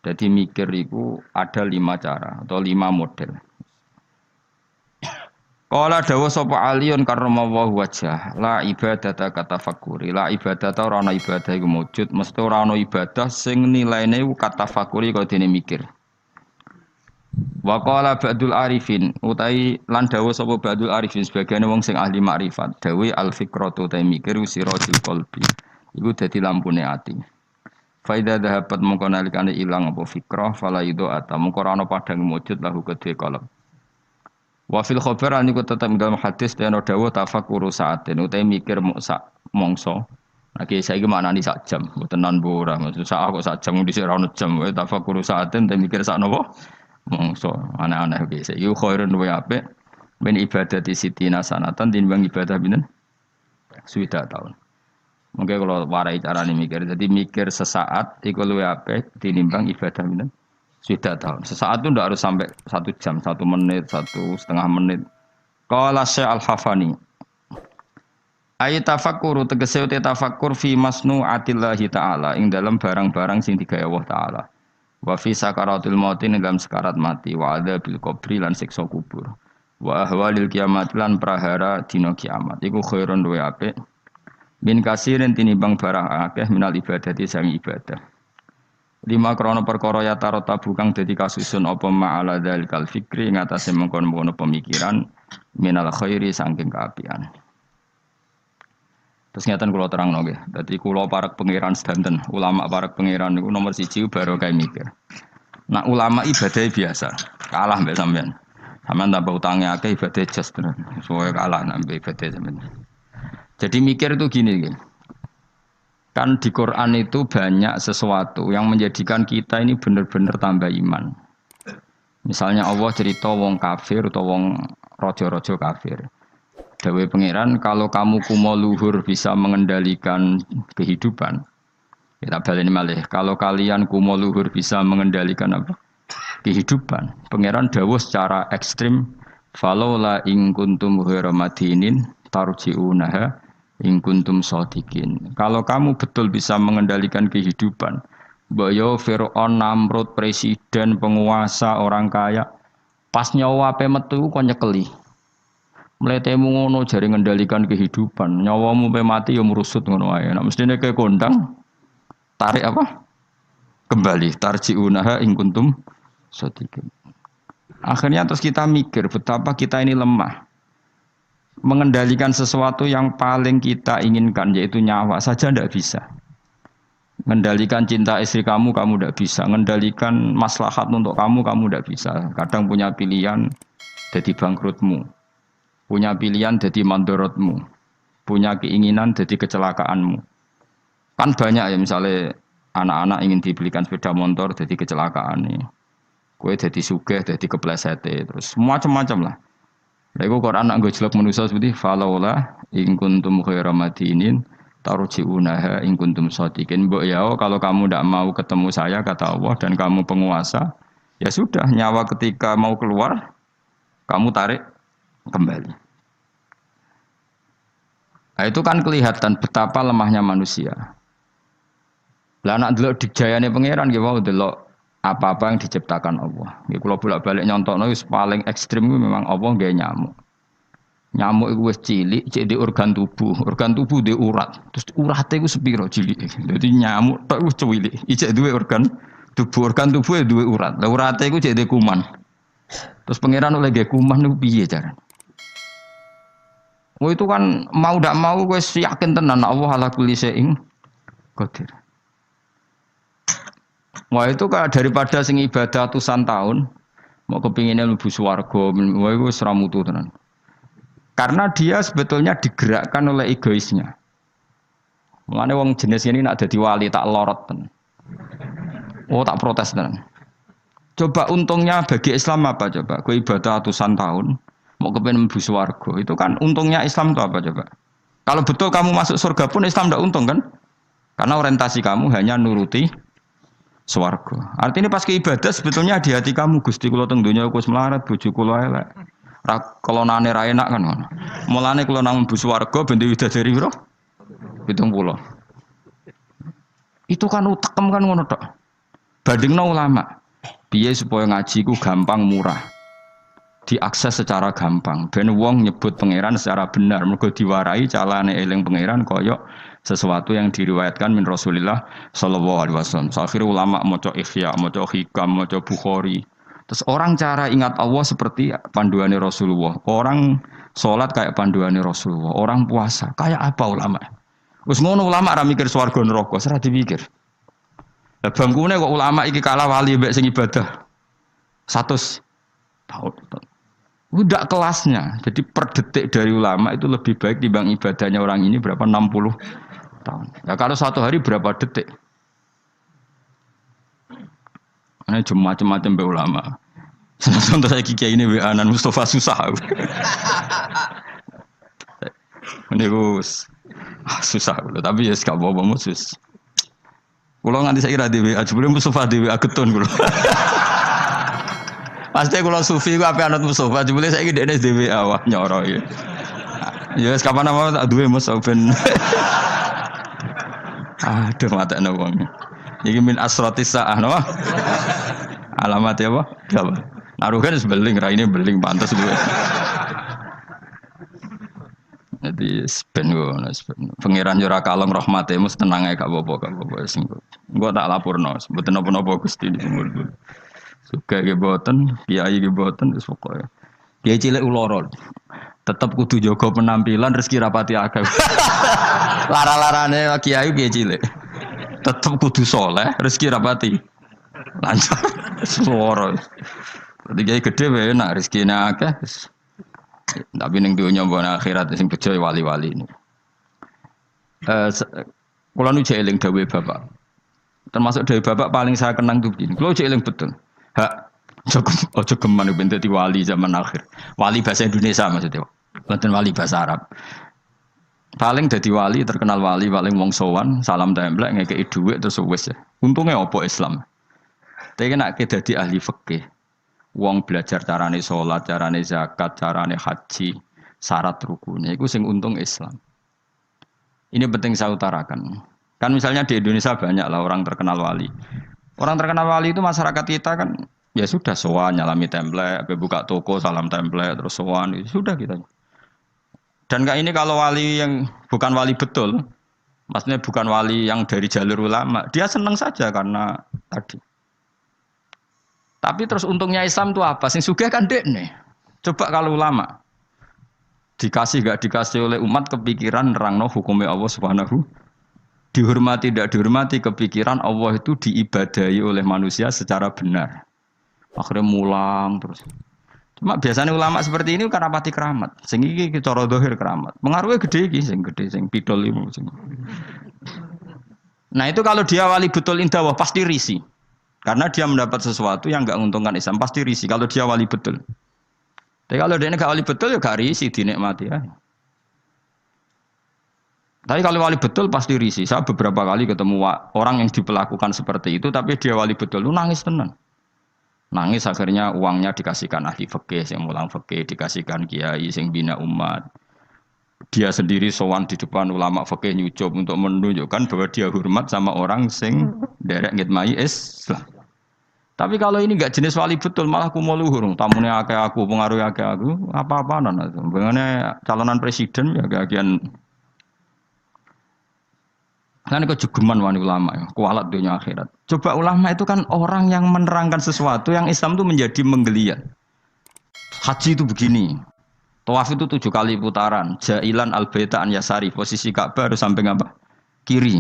Jadi mikir itu ada 5 cara atau 5 model. Qala dawa sapa aliyun karramallahu wajhah la ibadata kata fakuri la ibadata ora ana ibadah iku wujud mesti ora ana ibadah sing nilaine kata fakuri kaya dene mikir. Wa qala ba'dul arifin utai lan dawa sapa ba'dul arifin sebagian wong sing ahli makrifat dawe al fikratu ta mikir sirajul qalbi iku dadi lampune ati. Faida dhahabat mongko nalikane ilang apa fikrah fala ido ata mongko ora ana padang wujud lahu kedhe qalb. Wa fil khabar an iku tetep dalam hadis dene dawuh tafakkur saaten utahe mikir sak mongso. Lagi saiki maknani sak jam, mboten nan ora. Maksud sak kok sak jam dhisik ora ono jam wae tafakkur saaten te mikir sak napa? Mongso. Aneh-aneh iki. Saiki khairun wa apik min ibadati sitina sanatan tinimbang ibadah pinten? Suwida tahun. Mungkin kalau warai carane mikir, jadi mikir sesaat iku luwih apik tinimbang ibadah pinten? Sudah tahun. Sesaat itu tidak harus sampai 1 jam, 1 menit, 1,5 menit. Qala Syekh Al-Hafani. Ayat tafakkur tegese uti tafakkur fi masnu'atillahi ta'ala ing dalam barang-barang sing digawe Allah taala. Wa fi sakaratul maut ing dalam sekarat mati wa adzabil qabri lan siksa kubur. Wa ahwalil kiamat lan prahara dina kiamat. Iku khairun wa apik. Min kasirin tinimbang barang akeh minal ibadati sang ibadah. 5 krana perkara ya tarota bukang dadi kasusun apa ma'ala dzalikal fikri ing atase mengkon-mengkon pemikiran minal khairi saking kaapian. Terus ngeten kula terangno nggih. Dadi kula parek pangeran sedanten, ulama parek pangeran niku nomor 1 barokah mikir. Nah ulama ibadah biasa, kalah mbek sampean. Sampeyan tambah utange akeh ibadah jas terus. Soale kalah nambah ibadah sampean. Jadi mikir itu gini nggih. Kan di Quran itu banyak sesuatu yang menjadikan kita ini benar-benar tambah iman. Misalnya Allah cerita wong kafir atau wong rojo-rojo kafir. Dawe pangeran kalau kamu kumo luhur bisa mengendalikan kehidupan. Kita baleni malih. Kalau kalian kumo luhur bisa mengendalikan apa? Kehidupan. Pangeran dawuh secara ekstrim. Falaula in kuntum ghairu madinin tarji'unaha in kuntum shadiqin. Kalau kamu betul bisa mengendalikan kehidupan, mbok yo Firaun, Namrud, presiden, penguasa, orang kaya, pas nyawa ape metu kok nyekeli. Mletemu ngono jare mengendalikan kehidupan, nyawamu pe mati yo merusut ngono wae. Nek mestine ke kondang tarik apa? Kembali tarjiunaha in kuntum shadiqin. Akhirnya terus kita mikir betapa kita ini lemah. Mengendalikan sesuatu yang paling kita inginkan yaitu nyawa saja tidak bisa. Mengendalikan cinta istri kamu tidak bisa. Mengendalikan maslahat untuk kamu tidak bisa. Kadang punya pilihan jadi bangkrutmu, punya pilihan jadi mandorotmu, punya keinginan jadi kecelakaanmu. Kan banyak ya misalnya anak-anak ingin dibelikan sepeda motor jadi kecelakaan nih. Kue jadi sugih, jadi kepleset terus macam-macam lah. Lego Quran nak gojlok manusia seperti falaula in kuntum khairu madinin tarji'unaha in kuntum shadiqin. Mbok ya kalau kamu tidak mau ketemu saya kata Allah dan kamu penguasa, ya sudah nyawa ketika mau keluar kamu tarik kembali. Nah, itu kan kelihatan betapa lemahnya manusia. Lah nak delok dijayane pangeran nggih wae delok apa-apa yang diciptakan Allah. Nggih kula bolak-balik nyontokno wis paling ekstrem ku memang Allah nggawe nyamuk. Nyamuk iku wis cilik, cek di organ tubuh. Organ tubuh di urat. Terus urate iku sepiro cilik. Dadi nyamuk tok wis cilik. Ijek duwe organ tubuh. Organ tubuh duwe urat. Lah urate iku cek di kuman. Terus pangeran oleh nggawe kuman niku piye carane? Oh itu kan mau ndak mau wis yakin tenan Allah ala kulli syai'in qadir. Wah itu kan daripada sing ibadah ratusan tahun mau kepinginnya mlebu swarga, wah itu seramutu tenan. Karena dia sebetulnya digerakkan oleh egoisnya. Mulane wong jenis ini nak dadi wali tak lorot tenan. Oh tak protes tenan. Coba untungnya bagi Islam apa coba? Kowe ibadah ratusan tahun mau kepengin mlebu swarga. Itu kan untungnya Islam itu apa coba? Kalau betul kamu masuk surga pun Islam tidak untung kan? Karena orientasi kamu hanya nuruti swarga. Artinya pas ke ibadah sebetulnya di hati kamu Gusti kula teng donya wis melarat, bojo kula elek. Ra kelonane ra enak kan ngono. Mulane kula nang mlebu swarga ben widadari piro? 70. Itu kan utekem kan ngono tok. Bandingno ulama. Piye supaya ngaji ku gampang murah. Diakses secara gampang. Ben wong nyebut pangeran secara benar. Mergo diwarai calane eling pangeran koyok sesuatu yang diriwayatkan min Rasulillah sallallahu alaihi wasallam. Akhirnya ulama maca Ihya, maca Hikam, maca Bukhari. Terus orang cara ingat Allah seperti panduannya Rasulullah. Orang sholat kayak panduannya Rasulullah. Orang puasa kayak apa ulama? Wis ngono ulama ra mikir swarga neraka, ora dipikir. Lah bangkune kok ulama iki kalah wali mbek sing ibadah. 100 tahun. Udah kelasnya. Jadi per detik dari ulama itu lebih baik dibanding ibadahnya orang ini berapa 60 tahun. Ya kalau satu hari berapa detik? Ini cuma macam-macam be ulama. Contoh saya kiai ini Anan Mustafa susah. Ini Gus susah tapi ya gak apa-apa musus. Kalau nganti saya kira di WA, sebelum Mustafa di WA ketun kulo. Pasti kalau sufi gue apa anut Mustafa, sebelum saya kira di WA wah nyoro ya. Ya kapan nama tak duwe Mustafa ben. Aduh mata nawang. Iki min asratis saah no. Alamat ya apa? Apa? Naruhan sebeling, raine beling pantas gue. Jadi ben ngono, pangeran yo ora kalong rahmate mus tenang ae gak apa-apa sing. Engko tak laporno, mboten napa-napa Gusti niku. Suka ge boten, kiai ge boten wis pokoke. Kiai cilik uloro. Tetep kudu jaga penampilan rezeki rapati akeh. Lara-larane kiai kiai cilik. Tetep kudu saleh, rezeki rapati lancar. Suara. Dadi kiai gedhe wae enak rezekine akeh. Tapi ning dunya mbon akhirat sing bejo wali-wali ini. Kula nu eling dawuhe bapak. Termasuk dawuhe bapak paling saya kenang tuh begini. Kula eling betul. Hak ojo geman ben dadi wali zaman akhir. Wali bahasa Indonesia maksudnya. Bukan wali bahasa Arab. Paling dadi wali terkenal wali paling wong sowan, salam templek ngekeki dhuwit terus wis. Untunge apa Islam? Tapi nek dadi ahli fikih. Wong belajar carane sholat, carane zakat, carane haji, syarat rukunnya. Itu sing untung Islam. Ini penting saya utarakan. Kan misalnya di Indonesia banyak lah orang terkenal wali. Orang terkenal wali itu masyarakat kita kan ya sudah sowan nyalami template, buka toko salam template terus sowan sudah kita. Dan kayak ini kalau wali yang bukan wali betul, maksudnya bukan wali yang dari jalur ulama, dia senang saja karena tadi. Tapi terus untungnya Islam itu apa? Sing sugih kan dekne. Coba kalau ulama dikasih gak dikasih oleh umat kepikiran nerangno hukumnya Allah Subhanahu, dihormati tidak dihormati kepikiran Allah itu diibadahi oleh manusia secara benar. Akhirnya mulang terus. Cuma biasanya ulama seperti ini karena pati keramat. Sing iki cara zahir keramat. Pengaruhnya gede iki sing gede sing pidol iku sing. Nah, itu kalau dia wali betul indawah pasti risi. Karena dia mendapat sesuatu yang enggak menguntungkan Islam, pasti risi kalau dia wali betul. Tapi kalau dia enggak wali betul ya gak risi, dinikmati ya. Tapi kalau wali betul pasti risi. Saya beberapa kali ketemu orang yang diperlakukan seperti itu, tapi dia wali betul, lu nangis tenan. Nangis akhirnya uangnya dikasihkan ahli fikih, yang mulang fikih, dikasihkan kiai, yang bina umat. Dia sendiri sowan di depan ulama fikih nyucup untuk menunjukkan bahwa dia hormat sama orang sing derek ngitmai Islam. Tapi kalau ini enggak jenis wali betul, malah kumo luhur, tamune akeh aku, pengaruh akeh aku, apa-apaan itu. Bagaimana calonan presiden ya kagian. Kan kejugeman wani ulama ya, kualat dunia akhirat. Coba ulama itu kan orang yang menerangkan sesuatu yang Islam itu menjadi menggeliat. Haji itu begini. Tawaf itu 7 kali putaran. Jailan al-baita an yasari, posisi Ka'bah harus samping apa? Kiri.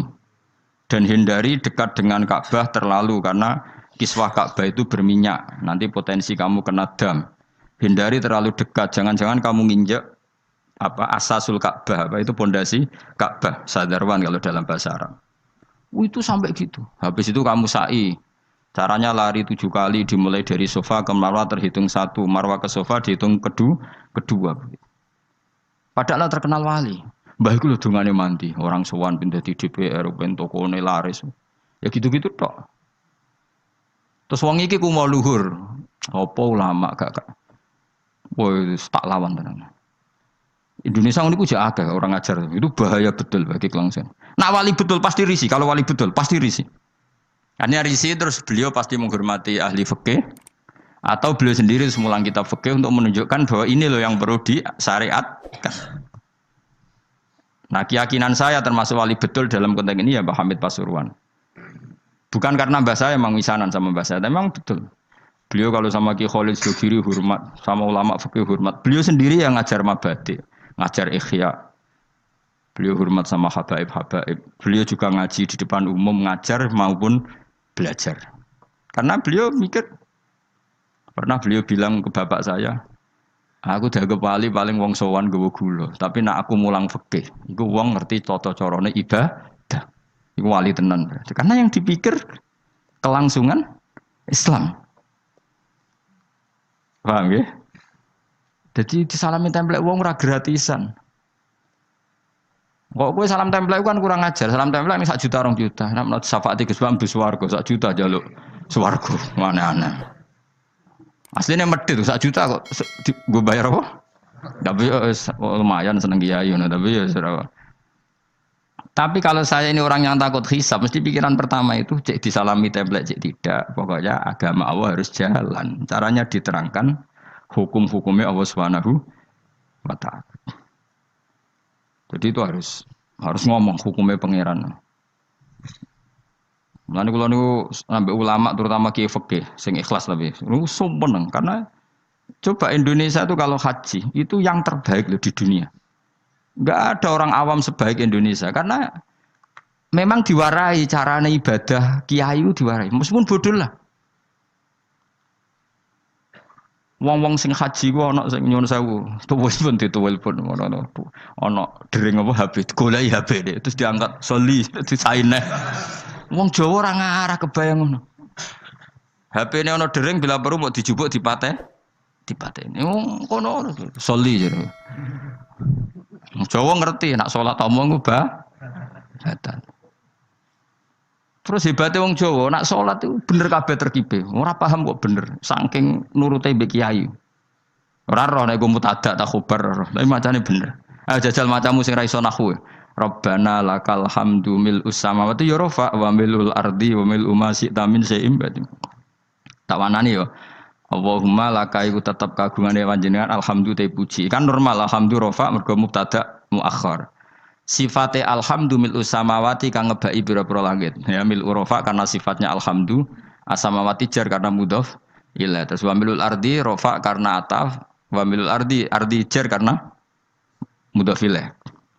Dan hindari dekat dengan Ka'bah terlalu karena kiswah Ka'bah itu berminyak. Nanti potensi kamu kena dam. Hindari terlalu dekat. Jangan-jangan kamu nginjek apa asasul Ka'bah, apa itu pondasi Ka'bah. Sadarwan kalau dalam bahasa Arab. Itu sampai gitu. Habis itu kamu sa'i. Caranya lari 7 kali dimulai dari sofa ke marwah terhitung 1, marwah ke sofa dihitung kedua. Padahal terkenal wali. Mbah iku lho dongane mandi, orang sowan pindah di DPR, ben tokone laris. Ya gitu-gitu tok. Terus wong iki ku mau luhur. Apa ulama gak. Woi, tak lawan tenan. Indonesia niku jek akeh orang ngajar. Itu bahaya betul bagi kelangsungan. Nak wali betul pasti risi, kalau wali betul pasti risi. Karena risi terus beliau pasti menghormati ahli fikih atau beliau sendiri semulang kitab fikih untuk menunjukkan bahwa ini loh yang perlu disyariatkan. Nah, keyakinan saya termasuk wali betul dalam konteks ini ya Mbah Hamid Pasuruan. Bukan karena mbah saya memang misanan sama mbah saya, memang betul. Beliau kalau sama Ki Khalid Sugiri hormat, sama ulama fikih hormat. Beliau sendiri yang ngajar mabadi, ngajar ikhya. Beliau hormat sama habaib-habaib. Beliau juga ngaji di depan umum, ngajar maupun belajar. Karena beliau mikir, pernah beliau bilang ke bapak saya, aku dianggap wali paling wong sowan gawa gula, tapi nak aku mulang fikih, iku wong ngerti tata carane ibadah. Iku wali tenan. Karena yang dipikir kelangsungan Islam. Paham ya? Jadi disalami template wong ora gratisan. Kok kowe salam template kan kurang ajar. Salam template ini 1 juta 2 juta. Nek menurut syafaat Gus Bam bis swarga 1 juta jaluk swarga. Aneh-aneh. Aslinya medhit 1 juta kok gue bayar apa? Tapi lumayan seneng kiai tapi ya serah. Tapi kalau saya ini orang yang takut hisab, mesti pikiran pertama itu cek disalami template cek tidak. Pokoknya agama Allah harus jalan. Caranya diterangkan hukum-hukumnya Allah Subhanahu wa ta'ala. Jadi itu harus ngomong hukumnya pangeran. Mulane kula niku ambek ulama terutama kiai fikih sing ikhlas lebih. Niku sumpeng karena coba Indonesia itu kalau haji itu yang terbaik loh di dunia. Enggak ada orang awam sebaik Indonesia karena memang diwarai carane ibadah kiai itu diwarai. Meskipun bodoh lah. Wong-wong sing haji ku ana sing nyuwun sewu, tuwes pun dituwel pun ana dering apa HP, goleki HP deh, terus diangkat soli disaineh. Wong Jawa ora ngarah kebayang ngono. HP-ne ana dering bila perlu mau dijupuk dipateni. Wong kono soli jare. Jawa ngerti nak salat omong ku batal. Terus hebatnya wong Jawa, nak sholat itu bener kabeh terkibe. Ora paham kok bener, saking nurute mbek kiai. Ora roh nek mutadak tak khobar, tapi macane bener. Ayo jajal macamu sing ra iso nahwu. Rabbana lakal hamdu mil samawati ya rafa wa milul ardi wa mil ma syi'ta min syai'in ba'd. Tak wanani yo. Allahumma laka iku tetep kagungane panjenengan alhamdulillah puji. Kan normal alhamdulillah rafa mergo mubtada muakhar. Sifate alhamdu mil samawati kang ngebaki pira-pira langit. Ya mil rafa karena sifatnya alhamdu, asamawati jar karena mudhof ilaih. Terus wa milul ardi rafa karena ataf, wa milul ardi jar karena mudhof ilaih.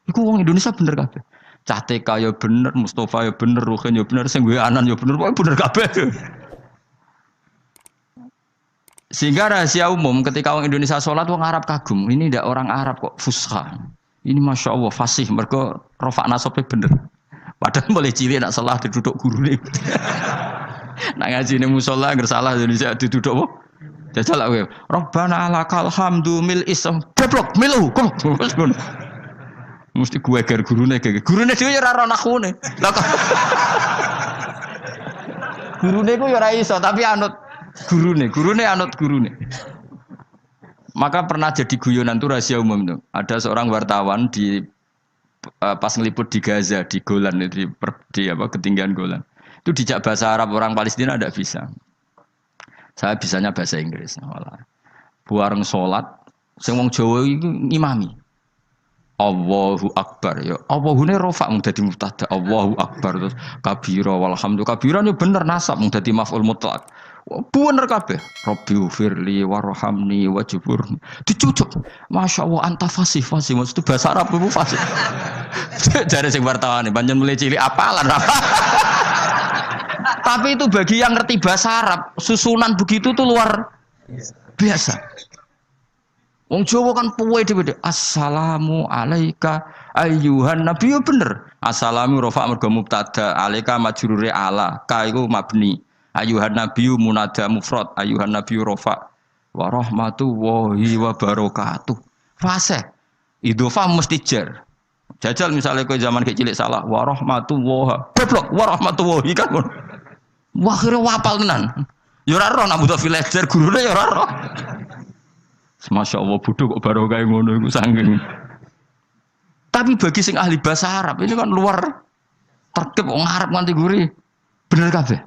Iku wong Indonesia bener kabeh. Cah TK ya bener, Mustafa ya bener, Ruhin ya bener, sing anan ya bener, pokoke bener kabeh. Sehingga rahasia umum ketika orang Indonesia sholat orang Arab kagum. Ini tidak orang Arab kok fusha. Ini masya Allah fasih. Mereka rofak nasabnya bener. Padahal boleh cilik nak salah diduduk guru nih. Nak ngaji nih musola ngersalah Indonesia diduduk apa? Jajal lah gue. Rabbana lakal hamdu mil isam. Deblok milu. Mesti gue ger guru nih kayak guru nih dia rara nakune. Guru nih gue yara iso tapi anut. Gurune anut gurune. Maka pernah jadi guyonan itu rahasia umum tuh. Ada seorang wartawan di pas ngeliput di Gaza di Golan di ketinggian Golan. Itu dijak bahasa Arab orang Palestina tidak bisa. Saya bisanya bahasa Inggris. Malah. Buareng sholat, sing wong Jawa itu ngimami. Allahu Akbar ya. Allahune rofa mung dadi mubtada. Allahu Akbar terus kabira walhamdulillah. Kabira ini bener nasab mung dadi maf'ul mutlaq. Bener kabeh. Rabbi firli warhamni wajburni. Dicucuk. Masya Allah anta fasih. Maksud bahasa Arab itu fasih. Jare sing wartawan banyak mulai cilik apalan. Tapi itu bagi yang ngerti bahasa Arab, susunan begitu tuh luar biasa. Wong Jawa kan puwe dhewe. Assalamu alayka ayyuhan nabi bener. Assalamu rafa mergo mubtada, alayka majrure ala, ka iku mabni. Ayuhan nabiyyu munada mufrad, ayuhan nabiyyu rafa wa rahmatullahi wa barakatuh. Fase. Idhofah mesti jar. Jajal misalnya kowe zaman kecil salah wa rahmatullah. Goblok wa rahmatullahi kan. Wah kira wapal tenan. Ya ora roh nak butuh villager gurune ya ora roh. Masya Allah bodoh kok barokah ngono iku saking. Tapi bagi sing ahli bahasa Arab ini kan luar terkep wong Arab nganti guri. Bener kabeh.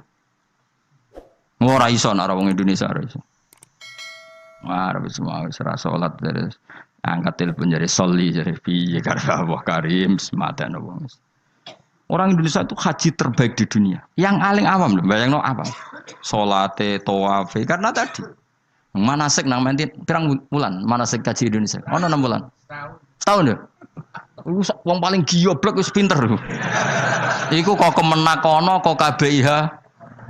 Ora iso nek wong Indonesia ora iso. Wah, wis mau ora salat terus angkat telepon jadi soli jadi piye karena Allah Karim sematan wong. Orang Indonesia itu haji terbaik di dunia. Yang paling awam lho, bayangno apa? Salate, tawafe karena tadi manasik nang menti pirang bulan manasik haji Indonesia. Ono 6 bulan. Setahun ya? Wong paling gioblok wis pinter lho. Iku kok kemenak ono kok KBIH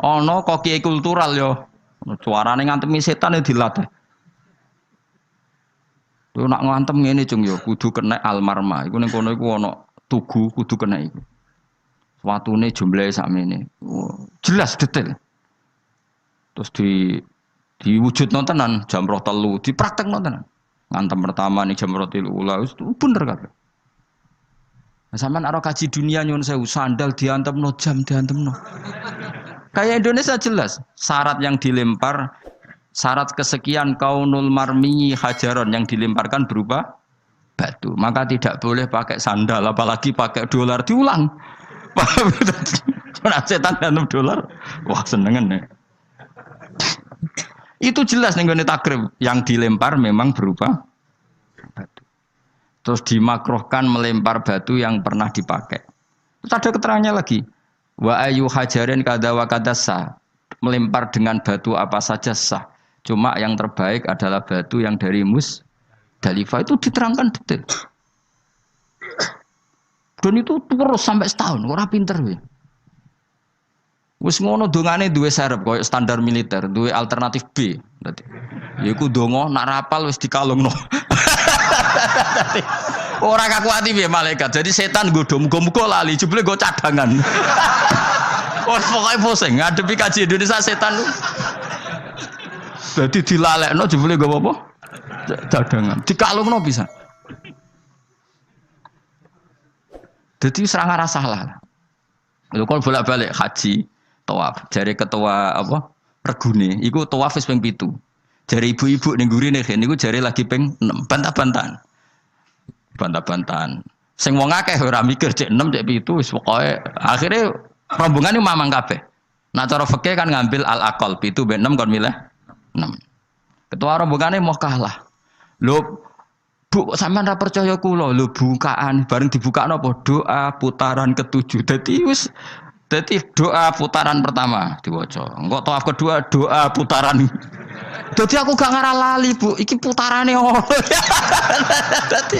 ono kok kiai kultural yo. Suarane ngantemi setan ya dilatih. Yo nak ngantem ngene cung yo kudu kena almarma. Iku ning kono iku ono tugu kudu kena iku. Watune jumlahe sakmene. Jelas detail. Terus diwujudno tenan jam 3 dipraktekno tenan. Ngantem pertama nih jam 3 ula wis bener kabeh. Nah, sampean ora kaji dunia nyun sewu sandal diantemno jam diantemno. Kayak Indonesia jelas syarat yang dilempar syarat kesekian kaunul marmi hajaron yang dilemparkan berupa batu. Maka tidak boleh pakai sandal apalagi pakai dolar diulang. Cuma setan dan dolar, wah senengan nih. Itu jelas nih gue takrib yang dilempar memang berupa batu. Terus dimakruhkan melempar batu yang pernah dipakai. Terus ada keterangannya lagi. Wa ayu hajarin kada wa kadasa melempar dengan batu apa saja sah. Cuma yang terbaik adalah batu yang dari Musdalifah itu diterangkan detail. Dan itu terus sampai setahun, ora pinter we. Wis ngono dongane duwe serep koyo standar militer, duwe alternatif B. Dadi yaiku donga nak rapal wis dikalungno. Ora kakuati piye malaikat. Jadi setan nggodho muga-muga lali, jebule nggo cadangan. Wes pokoke pusing ngadepi kaji Indonesia setan. Dadi dilalekno jebule nggo apa? Cadangan. Dikalungno pisan. Jadi serang rasa salah. Lho kalau bolak-balik haji, tawaf, jari ketua apa? Regune, iku tawaf wis ping 7. Jari ibu-ibu ning gurine kene niku jari lagi ping 6, bantah-bantahan. Bantah-bantahan. Sing wong akeh ora mikir cek 6 cek 7 wis pokoke akhire rombongan iki mamang kabeh. Nah cara fikih kan ngambil al-aqal 7 ben 6 kon milih 6. Ketua rombongane mau kalah. Lho Bu, sampean ra percaya kula lho bukaan bareng dibukakno apa doa putaran ke-7. Dadi doa putaran pertama diwaca. Engko tawaf kedua doa putaran. Dadi aku gak ngarah lali, Bu. Iki putarane ngono. Dadi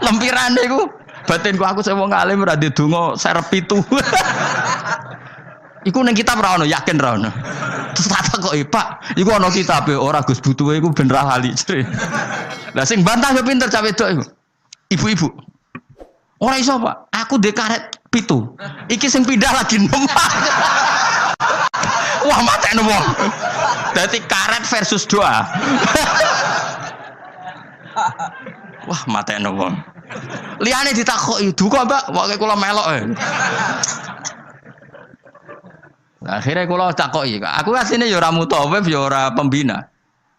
lempirane iku batinku aku sing wong alim ra ndedonga serep 7. Iku ning kitab ra ono, yakin ra ono. Terus tak kok Pak, iku ana kitab ora Gus butuhe iku ben ra lali. Lah sing bantah yo pinter cah wedok iku. Ibu-ibu. Ora iso, Pak. Aku ndek karet 7. Iki sing pindah lagi 6. Wah, matene wong. Dadi karet versus doa. Wah, matene wong. Liyane ditakoki, "Duka, Mbak?" Wae kula melok e. Akhirnya kula takoki, aku asline ya ora mutawif ya ora pembina.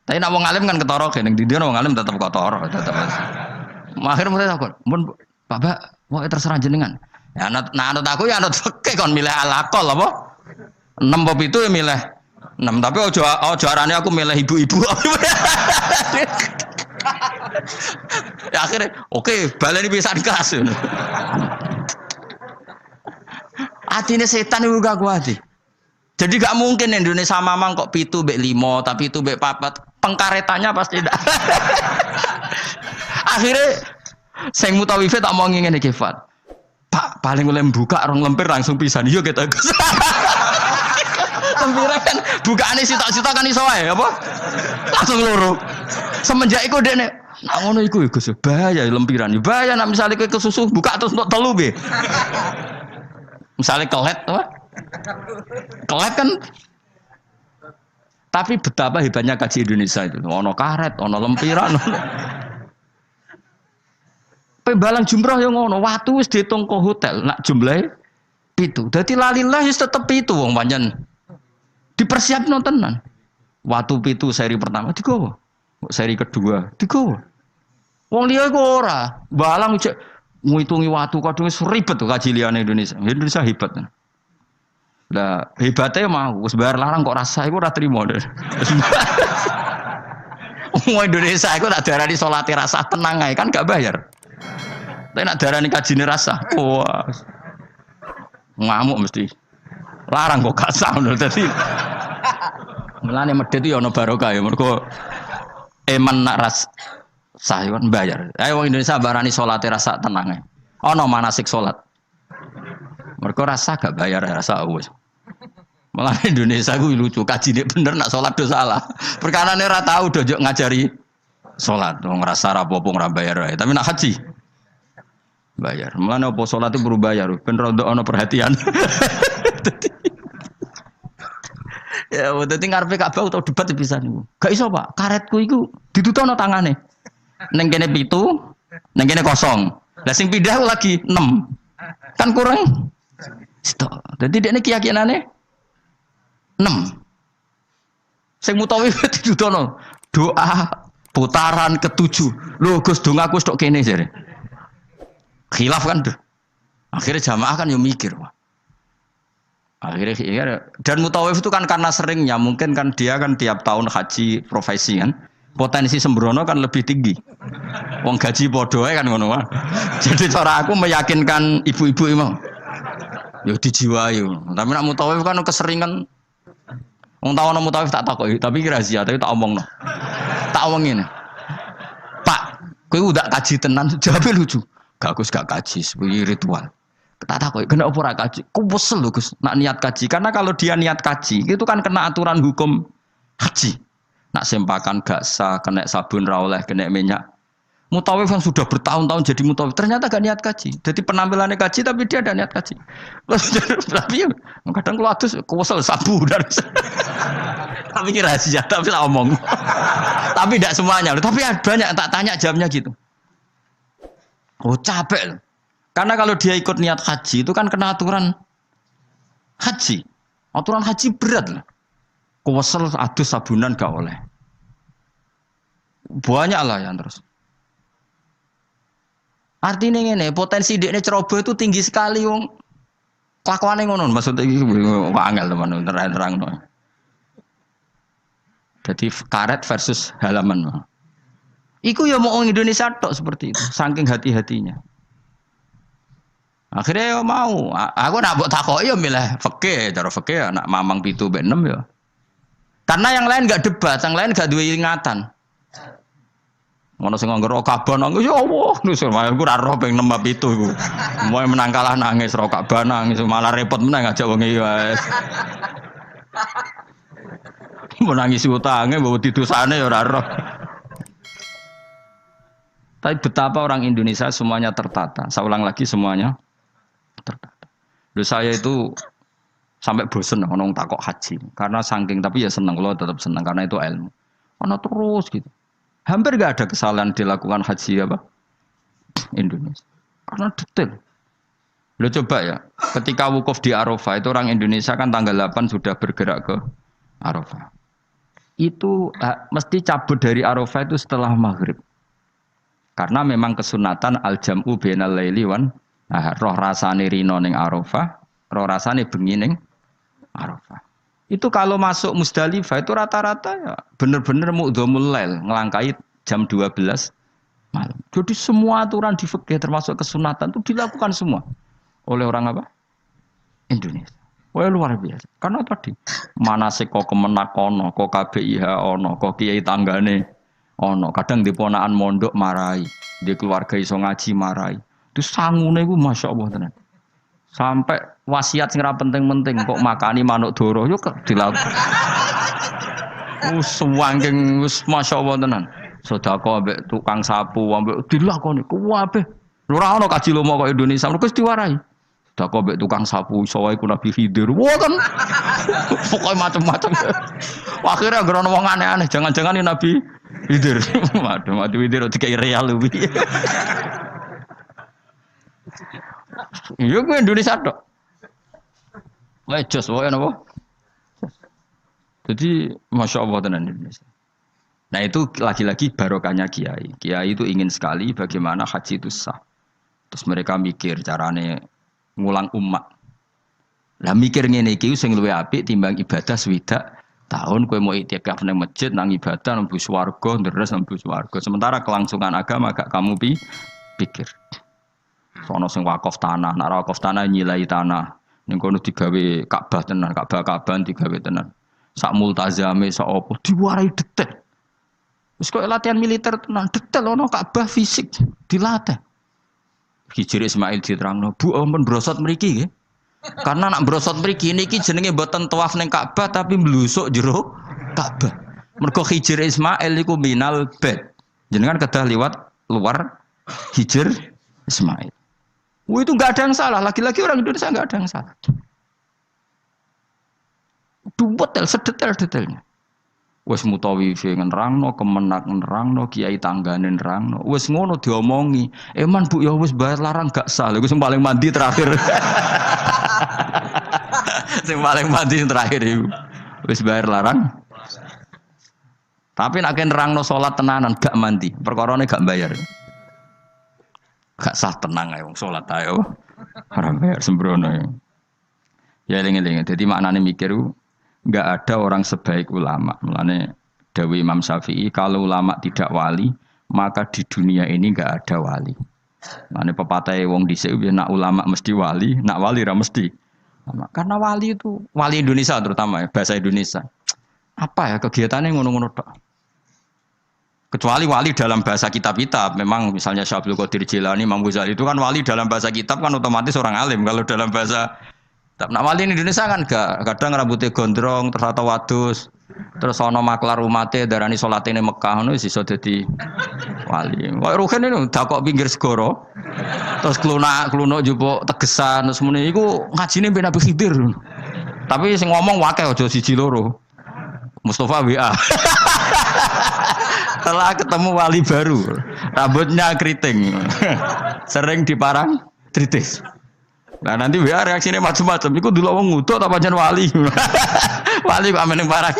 Tapi nek wong alim kan ketara kene ndi wong alim tetep ketara, tetep. Akhirnya mulai takon, "Mun Pak Bak, mau terserah jenengan." Ya anut aku ya anut fikih kon milih al-aqal apa? 6 apa 7 ya milih 6, tapi ojo arane aku milih ibu-ibu. Ya akhirnya oke, baleni pisan kelas. Atine setan iku gak kuat. Jadi gak mungkin Indonesia mamang kok 7 mbek 5, tapi 7 mbek 4. Pengkaretannya pasti tidak. Akhirnya sing mutawife tak mau ngene iki, Fat. Pak, paling oleh buka rong lempir langsung pisan. Iya kita. Lempire kan bukaane sitok-sitok kan iso wae apa? Langsung loro. Semenjak iku dekne, nak ngono iku ya Gus, bahaya lempiran. Bahaya nek misale kowe kesusu buka terus untuk telu be. Misale kelet apa? Kelet kan. Tapi betapa hebatnya kaji Indonesia itu. Ono karet, ono lempiran. Pembalang jumroh yang ngono, waktu wis diitung ke hotel, nak jumlahe 7. Dadi lalilah wis tetep 7 wong pancen. Dipersiapno tenan. Waktu 7 seri pertama digowo. Seri kedua digowo. Wong liya iku ora, balang cek ngitungi waktu kadung wis ribet tuh kaji liyane Indonesia. Indonesia hebat. Lah hebatnya mau wis bayar larang kok rasa iku ora trimo. Wong Indonesia iku tak darani salate rasa tenang ae kan gak bayar. Tapi nak darani kajine rasa. Wah. Ngamuk mesti. Larang kok gak sah ngono dadi. Mulane medhit yo ana barokah ya mergo eman nak ras sah yo bayar. Ayo wong Indonesia barani salate rasa tenang ae. Ana manasik salat. Mergo rasa gak bayar rasa wis. Malah Indonesia gue lucu, kaji bener nak sholat do salah. Perkarane ora tahu dojo ngajari sholat, ngerasa rapopo ora bayar, tapi nak haji bayar. Malah opo sholat itu perlu bayar, ben rondo ono perhatian. Ya, dadi ngarepe Ka'bah utawa debat pisan niku. Gak iso, Pak. Karetku iku ditutono tangane. Ning kene 7, ning kene 0. Lah sing pindah lagi 6. Kan kurang. Stok. Dadi dekne keyakinane 6. Sing mutawi ditutono doa putaran ke-7. Lho Gus dongaku stok kene jare. Khilaf kan tuh. Akhirnya jamaah kan yo mikir, Pak. Akhirnya ya, dan mutawif itu kan karena seringnya mungkin kan dia kan tiap tahun haji profesi kan. Potensi sembrono kan lebih tinggi. Wong gaji podo kan ngono wae. Jadi cara aku meyakinkan ibu-ibu imam. Yo dijiwai. Tapi nak mutawif kan keseringan. Wong tau ana mutawif tak takoki, tapi iki rahasia, tapi tak omongno. Tak omongin. Pak, kowe udah kaji tenan, jawabe lucu. Gak Gus gak kaji, sebagai ritual. Tak takoki, kena apa ora kaji? Ku wesel lho Gus, nak niat kaji. Karena kalau dia niat kaji, itu kan kena aturan hukum haji. Nak sempakan gak sah, kena sabun ra oleh, kena minyak. Mutawif yang sudah bertahun-tahun jadi mutawif, ternyata gak niat kaji. Jadi penampilannya kaji, tapi dia ada niat kaji. Tapi kadang kalau adus, kuwesel sabu. Tapi kira rahasia, tapi tak omong. Tapi tidak semuanya. Tapi banyak tak tanya jamnya gitu. Oh capek. Karena kalau dia ikut niat haji, itu kan kena aturan haji. Aturan haji berat lah. Kuwesel adus sabunan gak oleh. Banyak lah yang terus. Artinya ini potensi dekne ceroboh itu tinggi sekali wong. Kelakuane ngono maksudnya iki angel teman terang-terang. Jadi karet versus halaman. Iku ya mau orang Indonesia tok seperti itu, saking hati-hatinya. Akhirnya ya mau, aku nak mbok takoki ya milih fikih, cara fikih nak mamang 7 mbek 6 ya. Karena yang lain enggak debat, yang lain enggak duwe ingatan. Ngono sing nganggo Ka'bah nangis ya Allah, nusul aku ora roh ping 6 7 iku. Moe menang kalah nangis ro Ka'bah nangis malah repot menang ngajak wong iki wae. Menangis utange mbok didosane ya ora roh. Tapi betapa orang Indonesia semuanya tertata. Saya ulang lagi semuanya tertata. Loh saya itu sampai bosen ngomong takok haji karena saking tapi ya seneng loh tetap seneng karena itu ilmu. Karena terus gitu. Hampir gak ada kesalahan dilakukan haji apa? Indonesia. Karena detail. Lo coba ya, ketika wukuf di Arafah itu orang Indonesia kan tanggal 8 sudah bergerak ke Arafah. Itu mesti cabut dari Arafah itu setelah maghrib. Karena memang kesunatan al-jam'u bainal laili wan roh rasane rino ning Arafah, roh rasane bengi ning Arafah. Itu kalau masuk Musdalifah itu rata-rata ya bener-bener mu'dhamul lail, ngelangkai jam 12 malam. Jadi semua aturan di fikih termasuk kesunatan itu dilakukan semua oleh orang apa? Indonesia. Wah luar biasa. Karena tadi manasik kok kemenak ono, kok KBIH ono, kok kiai tanggane ono. Kadang di ponakan mondok marai, di keluarga iso ngaji marai. Itu sangune iku masyaallah tenan. Sampai wasiat sing ra penting-penting kok makani manuk doro yo dilakukan. Suwangking wis masyaallah tenan. Sedekah ambek tukang sapu ambek dilakoni kuwabe. Ora ono kaji lomo kok Indonesia wis diwarai. Sedekah ambek tukang sapu iso wae ku Nabi Khidir. Wah kan. Pokoke macam-macam. Akhirnya grono wong aneh-aneh, jangan-jangan ini Nabi Khidir. Waduh, Nabi Khidir dikai real luwi. Iya gue Indonesia dok. Lecos, pokoknya apa? Jadi masya Allah tenan Indonesia. Nah itu lagi-lagi barokahnya kiai. Kiai itu ingin sekali bagaimana haji itu sah. Terus mereka mikir carane ngulang umat. Lah mikir ngene iki sing luwih apik timbang ibadah swidak tahun kowe mau iktikaf nang masjid nang ibadah nang swarga ndres nang swarga. Sementara kelangsungan agama gak kamu pikir. Sono sing wakaf tanah, nek wakaf tanah nyilai tanah. Ning kono digawe Ka'bah tenan, Ka'bah-Ka'bahan digawe tenan. Sak multazame sak opo diwarai detail. Wis kok latihan militer tenan, detail ono Ka'bah fisik dilatih. Hijri Ismail diterangno, Bu ampun brosot mriki nggih. Karena nak brosot mriki niki jenenge mboten tawaf ning Ka'bah tapi mblusuk jero Ka'bah. Mergo Hijri Ismail iku minal bait. Jenengan kedah liwat luar Hijr Ismail. Itu enggak ada yang salah, lagi-lagi orang Indonesia enggak ada yang salah. Detail sedetail-detailnya. Wis mutawifi nerangno, kemenak nerangno, kiai tanggane nerangno. Wis ngono diomongi. Eman Bu ya wis bayar larang gak sah. Lha sing paling mandi terakhir. Sing paling mandi terakhir iku. Wis bayar larang. Tapi nek nerangno salat tenanan gak mandi, perkarane gak bayar. Gak sah tenang ae wong salat ae. Ora bayar sembrono. Ya eling-eling. Dadi maknane mikir enggak ada orang sebaik ulama. Mulane Dawi Imam Syafi'i kalau ulama tidak wali, maka di dunia ini enggak ada wali. Mulane pepatah wong dhisik nak ulama mesti wali, nak wali ra mesti. Karena wali itu wali Indonesia terutama ya, bahasa Indonesia. Apa ya kegiatannya ngono-ngono tok. Kecuali wali dalam bahasa kitab-kitab, memang misalnya Syekh Abdul Qadir Jilani, Imam Ghazali itu kan wali dalam bahasa kitab kan otomatis orang alim. Kalau dalam bahasa nah wali di Indonesia kan gak, kadang rambutnya gondrong, terus atau wadus, terus ono maklar umatnya darani sholatnya Mekah, itu sih dadi wali. Wah Ruhin ini dakok pinggir segoro, terus keluna jupuk tegesan, terus semuanya itu ngajine ben Nabi Khidir. Tapi sing ngomong wakil aja siji loro. Mustafa WA. Setelah ketemu wali baru, rambutnya keriting, sering diparang tritis. Nah nanti WA reaksinya macam-macam. Iku dulu wong ngutuk apa jan wali. Wali kok ameneng parang.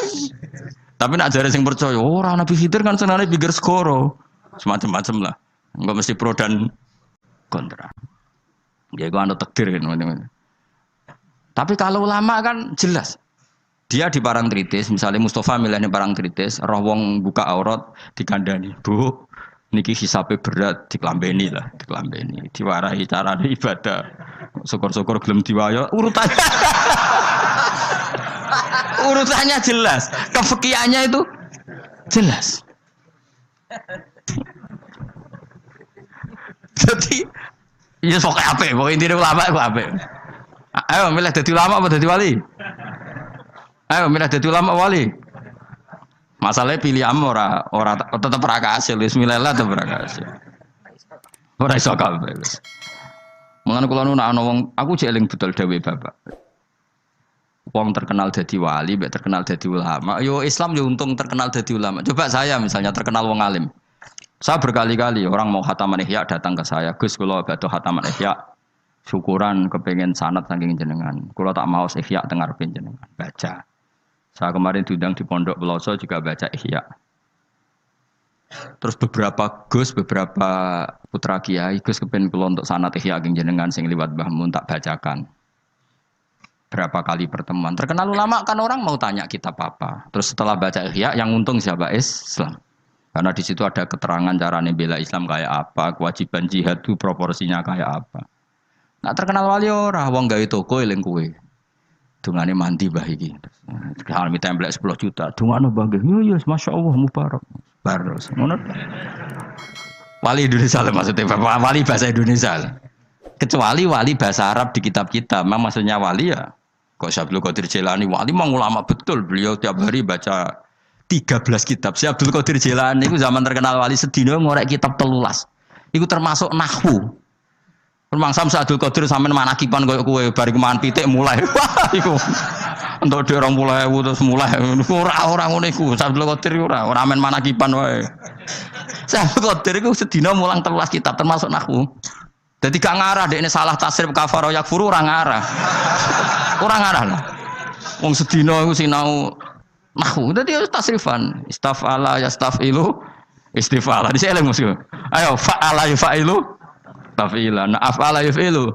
Tapi nak jare sing percaya, ora Nabi Khidir kan senane pinggir segoro. Semacam-macam lah. Enggak mesti pro dan kontra. Ya iku anu takdir kan. Tapi kalau ulama kan jelas. Dia di parang tritis, misalnya Mustafa milihnya parang tritis, roh wong buka aurat dikandani, Bu, niki hisabe berat diklambeni lah, diklambeni, diwarahi cara ibadah, syukur-syukur gelem diwayo, urutannya jelas, kefikihannya itu jelas. Jadi, ya sok apa? Pokoknya intinya ulama itu apa? Ayo milih jadi ulama apa jadi wali? Ayo milih jadi ulama wali. Masalahnya pilih ora tetap rakasil, bismillah tetap rakasil. Ora iso kabeh wis. Mulane kula nu ana wong aku jek eling betul dawuh Bapak. Wong terkenal jadi wali, mbek terkenal jadi ulama. Yo Islam yo untung terkenal jadi ulama. Coba saya misalnya terkenal wong alim. Saya berkali-kali orang mau khataman Ihya datang ke saya, Gus kula badhe khataman Ihya. Syukuran kepengen sanad saking jenengan. Kula tak mau Ihya teng ngarepe jenengan. Baca. Saya kemarin diundang di Pondok Peloso juga baca Ihya. Terus beberapa putra kiai, Gus kepen kula untuk sanad Ihya saking jenengan sing liwat Mbah Mun tak bacakan. Berapa kali pertemuan. Terkenal ulama kan orang mau tanya kitab apa. Terus setelah baca Ihya yang untung siapa? Islam. Karena di situ ada keterangan cara bela Islam kayak apa, kewajiban jihad itu proporsinya kayak apa. Nah terkenal wali ora, wong gawe toko eling kowe. Dungane mandi mbah iki. Kalau minta template 10 juta, dungane bangga. Yo masyaallah mubarak. Baros. Ngono. Wali Indonesia lah maksudnya, wali bahasa Indonesia. Kecuali wali bahasa Arab di kitab-kitab, memang maksudnya wali ya. Kok Syekh Abdul Qadir Jilani wali memang ulama betul, beliau tiap hari baca 13 kitab. Syekh Abdul Qadir Jilani itu zaman terkenal wali sedina ngorek kitab 13. Iku termasuk nahwu. Memang Syekh Abdul Qadir sampean manakipan koyo kowe bar iku mangan pitik mulai. Wah iku. Entuk dhek 20.000 terus mulai. Ora ngono iku. Syekh Abdul Qadir ora men manakipan wae. Syekh Abdul Qadir iku sedina mulang 13 kitab termasuk nahwu. Dadi gak ngarah dekne salah tasrif kafaro yakfuru ora ngarah. Ora ngarah lah. Wong sedina iku sinau nahwu. Dadi tasrifan. Istafala yastafilu istifala. Dise eling mesti. Ayo fa'ala yafailu tafila. Na afala yafilu.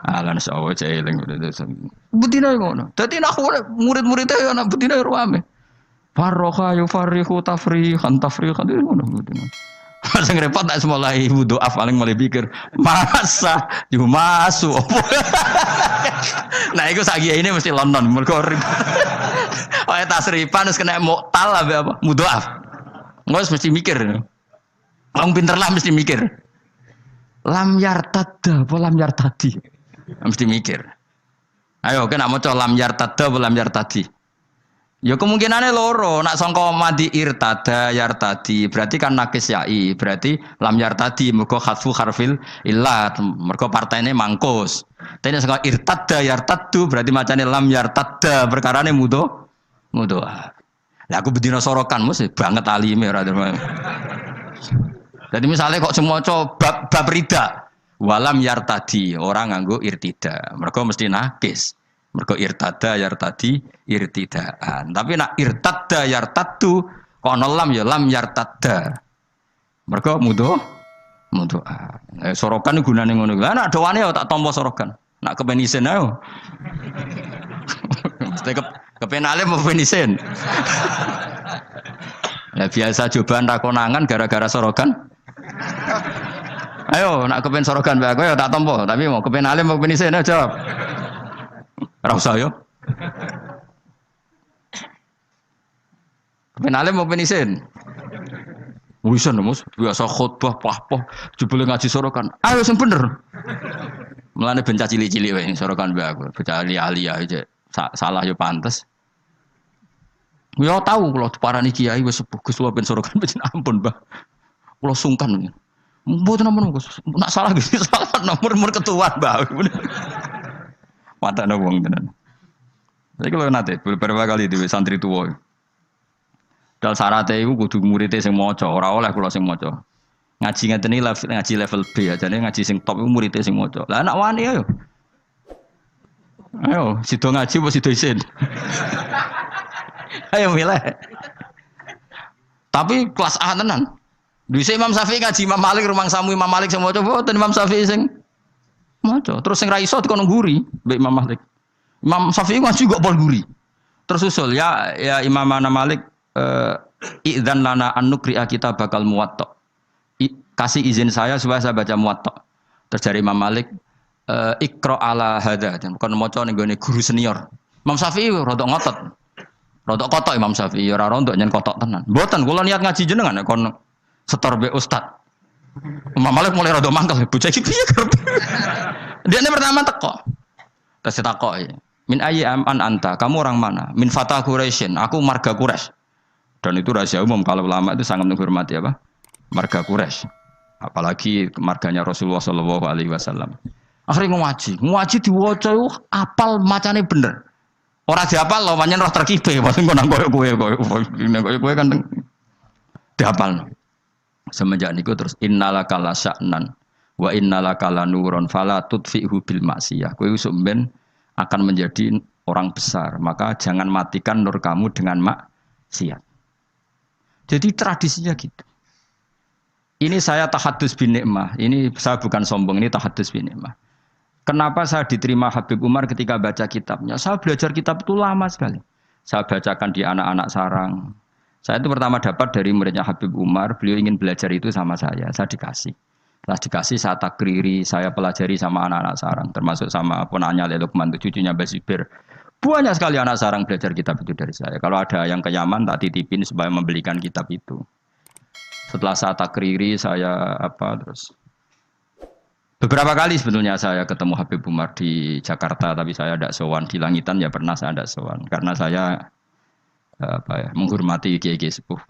Ala nasawa eling. Betina ngono. Dadi nak murid-muridnya ya anak betina ruame. Farroha yufarihu tafrihan itu ngono betina. Sing repot tak mulai wudu paling mulai pikir masa dimasu. Nah, iku sak ini mesti London mergo oleh tasrifan terus kena muktal apa mudoaf. Ngos mesti mikir. Wong pinter lah mesti mikir. Lam yartadda apa lam yartadi. Mesti mikir. Ayo kena maca lam yartadda apa lam yartadi. Ya kemungkinannya loro, nak sangka madi irtada yartadi, berarti kan nakis yai, berarti lam yartadi mergo khatfu harfil illat, mergo partainya mangkus. Tapi sangka irtada yartaddu berarti macane lam yartadda, perkarane mudo. Lah aku bedino sorokan mesti banget alime ora. Jadi misalnya kok semua coba bab rida, walam yartadi, orang nganggo irtida, mergo mesti nakis. Mergo irtada yartadi irtidaan. Tapi nak irtada yartaddu kono lam ya lam yartadda. Mergo mudo. Sorokan gunane ngono. Lah nak dawane ya tak tampa sorokan. Nak kepen isin ayo. Mesti kepen alim mau isin. Lah biasa cobaan ra konangan gara-gara sorokan. Ayo nak kepen sorokan bae aku ya tak tampa, tapi mau kepen alim mau isin ayo jawab. Ora usah yo. Penale mau penisin. Wisan Mus, biasa khutbah pah-pah jebule ngaji sorokan. Ayo sing bener. Mulane bencah cilik-cilik wae sorokan bae aku. Bocah ahli aja. Salah yo pantes. Yo tahu kula diparani kiai wis sepuh Gus kula ben sorokan ben ampun, Mbah. Kula sungkan. Mboten ampun Gus. Nak salah gitu salah nomor ketua, Mbah. Mata ada wong tenan. Saya kalau nanti beberapa kali di santri tua. Dal syaratnya itu kudu muridnya sing maca, ora oleh kula sing maca. Ngaji ngeten iki ngaji level B aja, jadi ngaji sing top itu muridnya sing maca. Lah anak wani ayo. Ayo, sido ngaji apa sido isin. Ayo milih. Tapi kelas A tenan. Dhisik Imam Syafi'i ngaji Imam Malik rumang samu Imam Malik sing maca, boten Imam Syafi'i sing maca. Terus sing ra iso dikono guri mbek Imam Malik. Imam Syafi'i ngaji kok pol guri. Terus usul ya Imam Malik idzan lana an nuqri'a kita bakal muwatta. Kasih izin saya supaya saya baca muwatta. Terus dari Imam Malik iqra ala hadza. Bukan maca ning gone guru senior. Imam Syafi'i rodok ngotot. Rodok kotok Imam Syafi'i ora rodok nyen kotok tenan. Mboten kula niat ngaji jenengan kon setor be ustaz. Imam Malik mulai rodok mangkel bocah iki piye kerep. Dia pertama teko. Terus ditakoki, "Min ayyi an anta? Kamu orang mana?" "Min Fatah Quraisyin." Aku marga Quraisy. Dan itu rahasia umum kalau ulama itu sangat menghormati apa? Marga Quraisy. Apalagi marganya Rasulullah sallallahu alaihi wasallam. Akhirnya ngaji diwaca apal macane bener. Ora dihafal lho, pancen roh terkipe, paling kok nang koyo kan dihafal. Semenjak niku terus innalaka la sya'nan wa innalaka la nurun fala tudfi'hu bil maksiyah. Kowe sumben akan menjadi orang besar, maka jangan matikan nur kamu dengan maksiat. Jadi tradisinya gitu. Ini saya tahadus bin nikmah. Ini saya bukan sombong, ini tahadus bin nikmah. Kenapa saya diterima Habib Umar ketika baca kitabnya? Saya belajar kitab itu lama sekali. Saya bacakan di anak-anak sarang. Saya itu pertama dapat dari muridnya Habib Umar, beliau ingin belajar itu sama saya dikasih. Setelah dikasih, saya takriri, saya pelajari sama anak-anak sarang, termasuk sama ponanya Lukman, cucunya Basibir. Banyak sekali anak sarang belajar kitab itu dari saya. Kalau ada yang ke Yaman, tak titipin supaya membelikan kitab itu. Setelah saya takriri, terus beberapa kali sebetulnya saya ketemu Habib Umar di Jakarta, tapi saya tidak sowan. Di Langitan ya pernah saya tidak sowan, karena saya menghormati kiai-kiai sepuh.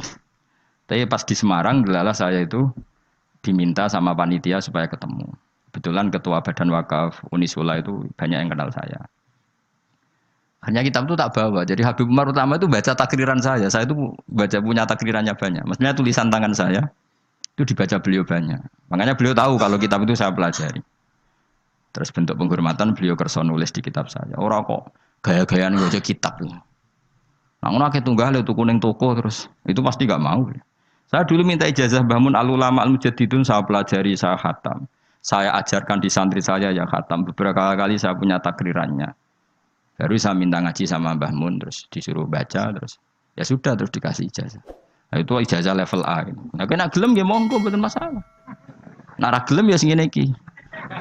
Tapi pas di Semarang, delalah saya itu diminta sama panitia supaya ketemu. Kebetulan ketua Badan Wakaf Unisula itu banyak yang kenal saya. Hanya kitab itu tak bawa. Jadi Habib Umar utama itu baca takriran saya. Saya itu punya takrirannya banyak. Maksudnya tulisan tangan saya itu dibaca beliau banyak. Makanya beliau tahu kalau kitab itu saya pelajari. Terus bentuk penghormatan beliau kersa nulis di kitab saya. Orang kok gaya-gayaan baca kitab. Nah, orang tunggal itu kuning toko terus itu pasti gak mau. Saya dulu minta ijazah Bahmun Al-Ulama Al-Mujaddidun, saya pelajari, saya khatam. Saya ajarkan di santri saya yang khatam. Beberapa kali saya punya takrirannya. Baru saya minta ngaji sama Mbah Mun, terus disuruh baca, terus ya sudah, terus dikasih ijazah. Nah, itu ijazah level A. Nah, kena gelem ya monggo, betul masalah. Nara gelem ya sing ngene iki.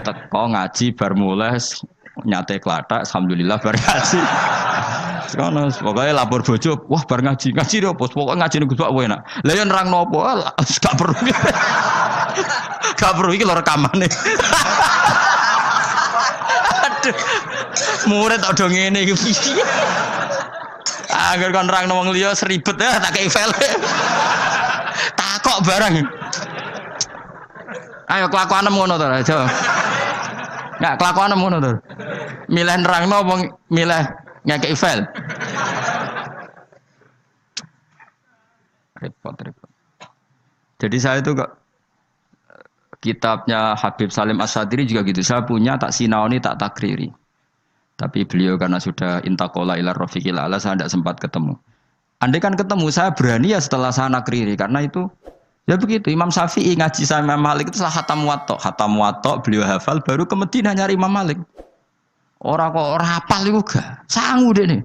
Teko ngaji bar mulai nyate klathak, alhamdulillah bar ngaji. Sekono pokoke lapor bojo, wah bar ngaji lho, pokoke ngaji ning Gus Pak enak. Lah ya nerangno apa? Gak perlu. Gak perlu iki lho rekamane. Aduh. Murid tok do ngene iki. Agar kon nerangno wong liya seribet ya tak kei file. Takok barang. Ayo kelakuanem ngono to, aja. Enggak kelakuanem ngono to. Milih nerangno apa milih ngekeki file? Repot. Jadi saya itu kok kitabnya Habib Salim As-Sadiri juga gitu. Saya punya tak sinaoni tak takriri. Tapi beliau karena sudah intaqala ila rafiqil a'la saya tidak sempat ketemu. Andai kan ketemu saya berani ya setelah saya nakriri karena itu ya begitu. Imam Syafi'i ngaji sama Imam Malik itu setelah khatam muwatta beliau hafal baru ke Madinah nyari Imam Malik. Orang hafal itu gak sangu deh nih.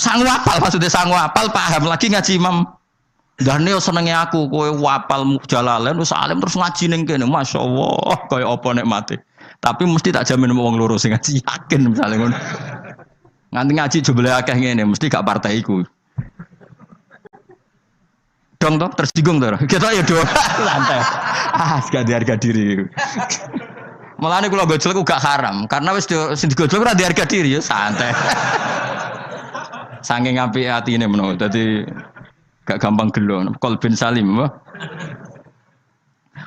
Sangu hafal maksudnya sangu hafal paham lagi ngaji Imam. Dan ini senengnya aku kowe wapal Jalalain terus alim terus ngaji ning kene masyaallah kaya apa nek mati. Tapi mesti tak jamin wong loro sing ngaji yakin misalnya ngono. Nganti ngaji jebule akeh ngene mesti gak partai iku. Dong toh tersinggung toh. Kita ya do santai. Gak harga diri. Mulane kula gojol ku gak haram karena wis sing digojol ora di harga diri ya santai. Saking apike atine menoh dadi gak gampang gelo. Qalbin salim apa?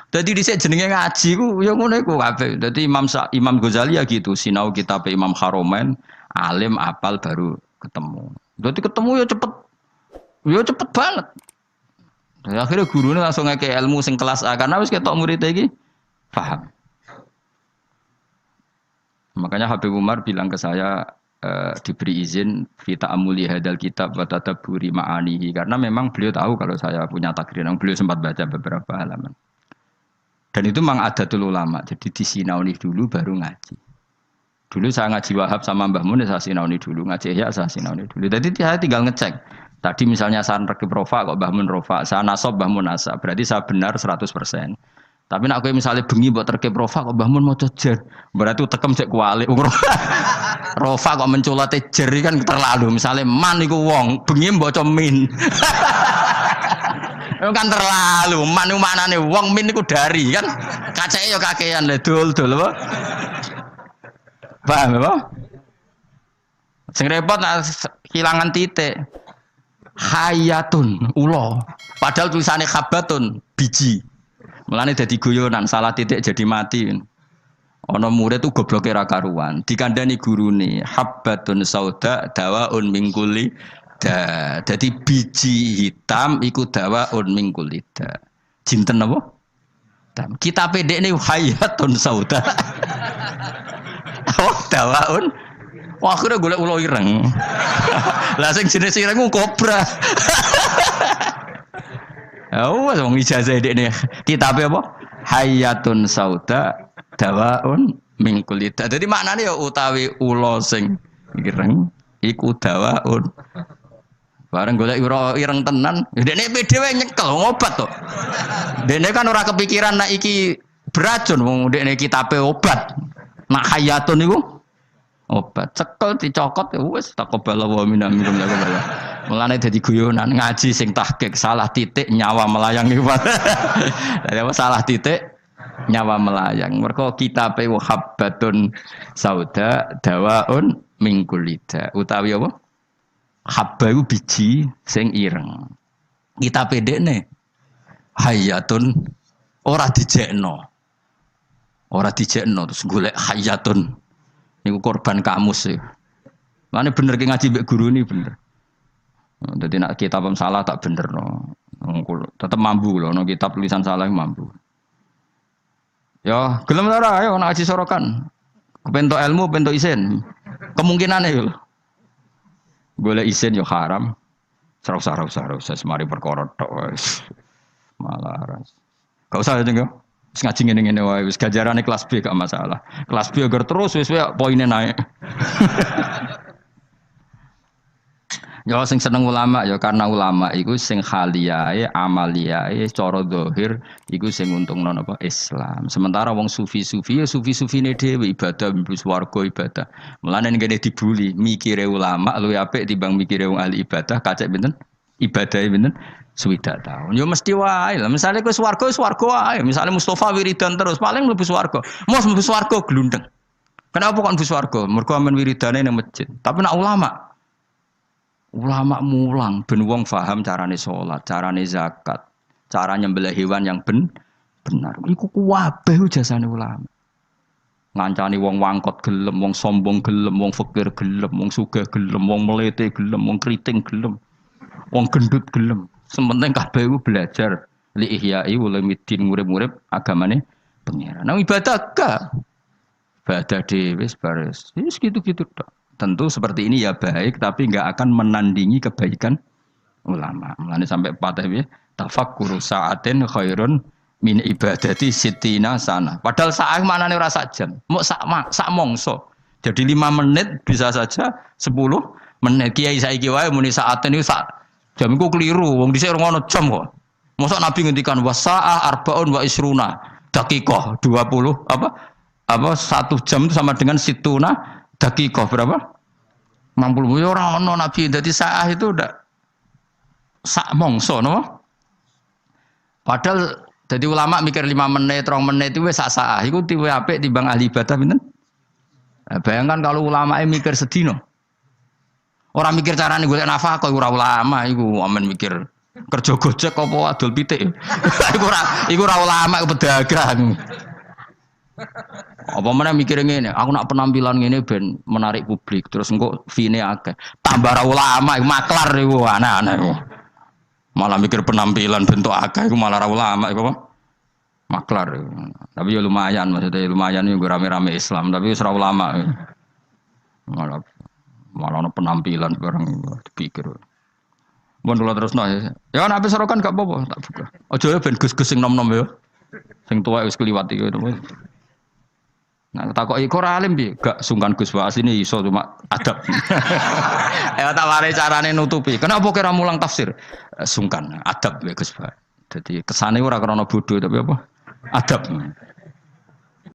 Dadi dhisik jenenge ngaji ku ya ngono iku kabeh. Dadi Imam Ghazali ya gitu, sinau kitab Imam Haromain, alim apal baru ketemu. Dadi ketemu ya cepet. Ya cepet banget. Dan akhirnya gurunya langsung ngeke ilmu sing kelas A karena wis ketok murid iki paham. Makanya Habib Umar bilang ke saya diberi izin kita amuli hadal kitab wa tadabburi ma'anihi karena memang beliau tahu kalau saya punya takrir yang beliau sempat baca beberapa halaman. Dan itu memang adatul ulama. Jadi disinauni dulu baru ngaji. Dulu saya ngaji Wahab sama Mbah Mun saya sinauni dulu, ngaji Ihya saya sinauni dulu. Jadi saya tinggal ngecek. Tadi misalnya saya rekib rofa kok Mbah Mun rofa, saya nasab Mbah Mun nasab. Berarti saya benar 100%. Tapi nak kowe misalnya bengi buat rekib rofa kok Mbah Mun maca jer. Berarti tekem cek kuali. Rofa kok menculate jer kan terlalu. Misalnya man iku wong, bengi maca min. Itu kan terlalu, manu maknane wong min iku dari kan. Kacake ya kakean le dul apa? Paham apa? Sing repot kehilangan titik. Hayatun ulo. Padahal tulisannya khabatun biji. Mulane dadi guyonan salah titik jadi mati. Ana murid tuh gobloke ra karuan. Dikandani gurune habbatun sauda dawaun min kulli da. Dadi biji hitam iku dawaun min kulli da. Jinten apa? Kita pendek ini hayatun sauda. Oh, dawaun. Wah, akhirnya golek ulo ireng. Lah sing jenis ireng ku kobra. Oh, wong ijazah dekne kitabe apa? Hayatun sauda dawaun min kulli da. Dadi maknane ya utawi ulo sing ireng iku dawaun. Bareng golek ireng tenan, dekne dhewe nyekel ngobat to. Dekne kan ora kepikiran nek iki beracun wong dekne kitabe obat. Nak hayatun niku obat cekel dicokot ya wis taqabbal wa minna minkum ya. Mulane dadi guyonan ngaji sing tahqiq salah titik nyawa melayang iku. Dadi apa salah titik nyawa melayang. Mergo kitabe habbatun sauda dawaun min kulli da. Utawi apa? Habba iku biji sing ireng. Kitabe dekne hayatun ora dijekno. Ora dijekno terus golek hayatun. Niku korban kamus sih. Mane bener ki ngaji mbek guru ni bener. Dadi nek kitab salah tak bener no. Tetep mampu lho no kitab tulisan salah mampu. Ya, gelem ora ayo nek ngaji sorokan. Kepentok ilmu, pentok isin. Kemungkinane yo. Golek isin yo haram. Sarau semari perkara tok wis. Malah ras. Gak usah jeneng yo. Wis ngaji ngene-ngene wae wis ganjarane kelas B gak masalah. Kelas B agar terus wis poinnya naik. Ya sing seneng ulama ya karena ulama iku sing khaliyae amaliyae cara zahir iku sing untungno napa Islam. Sementara wong sufi-sufi ya sufi-sufine dhewe ibadah mlebu swarga ibadah. Mulane ngene dibuli mikire ulama luwih apik timbang mikire wong ahli ibadah kacek pinten? Ibadahe pinten? Swidak tahun. Ya mesti wae lah. Misale kowe swarga wae. Misale Mustafa wiridan terus paling mlebu swarga. Mos mlebu swarga glundeng. Kenapa kok mlebu swarga? Mergo amen wiridane nang masjid. Tapi nak ulama mulang ben wong paham carane salat, carane zakat, cara nyembelih hewan yang benar. Iku kabeh jasane ulama. Ngancani wong wangkot gelem, wong sombong gelem, wong fakir gelem, wong sugih gelem, wong melete gelem, wong kriting gelem, wong gendut gelem. Sementing kabeh iku belajar li ihya'i ulumuddin murid-murid agamane pengiran. Nah ibadah gak. Ibadah dhewe wis baris. Wis gitu-gitu tok. Tentu seperti ini ya baik, tapi nggak akan menandingi kebaikan ulama. Mulane sampai patah ya, tafakkuru sa'atin khairun min ibadati sitina sana. Padahal saat mana nih rasa jam, mau sak mongso. Jadi 5 menit bisa saja 10 menit. Kiai saiki wae muni sa'atin itu sak jam iku keliru. Wong dhisik ngono jam kok. Mosok Nabi ngendikan wasa'ah arbaun wa isruna dakikoh 20 apa 1 jam itu sama dengan situna dakikoh berapa? 60 ya ora ono Nabi dadi saah itu udah sak mongso no. Padahal jadi ulama mikir 5 menit, 2 menit itu wis sak saah. Iku tiwe apik timbang ahli ibadah pinten? Bayangkan kalau ulama mikir sedino. Orang mikir carane golek nafkah kok ora ulama iku amen mikir kerja gojek apa adol pitik. Iku ora ulama pedagang. Apa mana mikir ngene, aku nak penampilan ngene ben menarik publik, terus engko fee-ne akeh. Tambah ra ulama, maklar iku aneh-aneh iku. Malah mikir penampilan bentuk akeh iku malah ra ulama iku apa? Maklar iku. Tapi ya lumayan maksudnya lumayan iku rame-rame Islam, tapi wis ra ulama. Malah ono penampilan bareng dipikir. Mun kula terusno ya. Ya nek wis kan gak apa-apa, tak buka. Aja ben gus-gus sing nom-nom ya. Sing tuwa wis kliwat iki to. Nah, takoki kok ora alim piye? Gak sungkan Gus Wa asline iso cuma adab. Ya tak lare carane nutupi. Kenapa kira mulang tafsir? Sungkan, adab ya Gus Wa. Jadi kesane ora krana bodoh tapi apa? Adab.